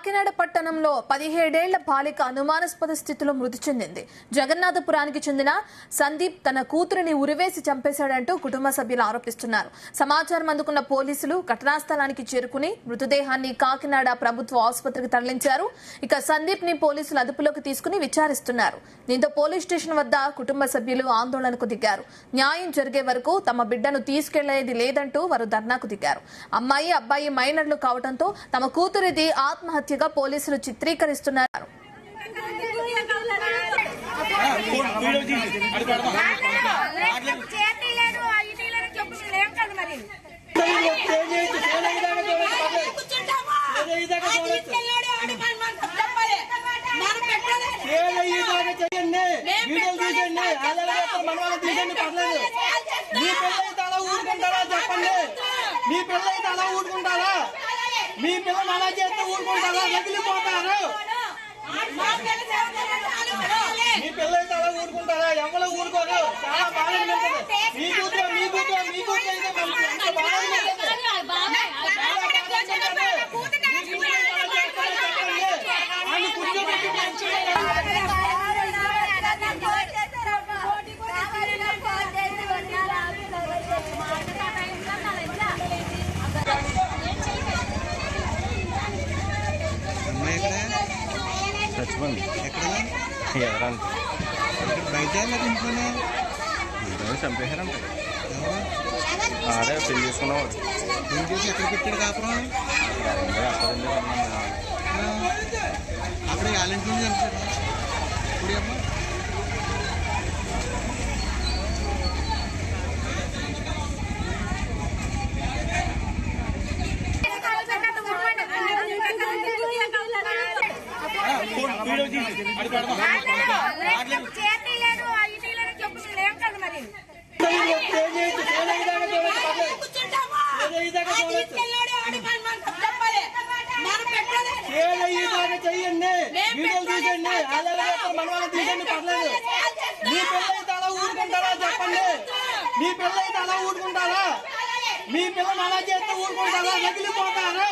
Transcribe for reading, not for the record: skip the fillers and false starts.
కాకినాడ పట్టణంలో 17 ఏళ్ల బాలిక అనుమానాస్పద స్థితిలో మృతి చెందింది. జగన్నాథపురానికి చెందిన సందీప్ తన కూతురిని ఉరివేసి చంపేశాడంటూ కుటుంబ సభ్యులు ఆరోపిస్తున్నారు. సమాచారం అందుకున్న పోలీసులు ఘటనా స్థలానికి చేరుకుని మృతదేహాన్ని కాకినాడ ప్రభుత్వ ఆసుపత్రికి తరలించారు. ఇక సందీప్ ని పోలీసులు అదుపులోకి తీసుకుని విచారిస్తున్నారు. దీంతో పోలీస్ స్టేషన్ వద్ద కుటుంబ సభ్యులు ఆందోళనకు దిగారు. న్యాయం జరిగే వరకు తమ బిడ్డను తీసుకెళ్లేది లేదంటూ వారు ధర్నాకు దిగారు. అమ్మాయి అబ్బాయి మైనర్లు కావడంతో తమ కూతురిది ఆత్మహత్యగా పోలీసులు చిత్రీకరిస్తున్నారు. మీ పిల్లలైతే అలా ఊరుకుంటారా? మీ పిల్లలు అలా చేస్తే ఊరుకుంటారా? వదిలిపోతారు. మీ పిల్లలైతే అలా ఊరుకుంటారా? ఎవరు ఊరుకోరు. చాలా బాగా మీ కూతురు మీ కూతురు మీ కూతురు అయితే చంపేశారంట. ఆడే పెళ్లి చేసుకున్నావాడు. ఎక్కడ పెట్టాడు కాపురం? అక్కడ వాళ్ళింటి చంపాడు. ఇప్పుడు అమ్మ చెయ్యండి, వీడియోలు తీసేయండి, మనవాళ్ళని తీసేయండి, పర్లేదు. మీ పిల్లలైతే అలా ఊరుకుంటారా? చెప్పండి. మీ పిల్లలైతే అలా ఊరుకుంటారా? మీ పిల్లలు అలా చేస్తే ఊరుకుంటారా? వదిలిపోతారు.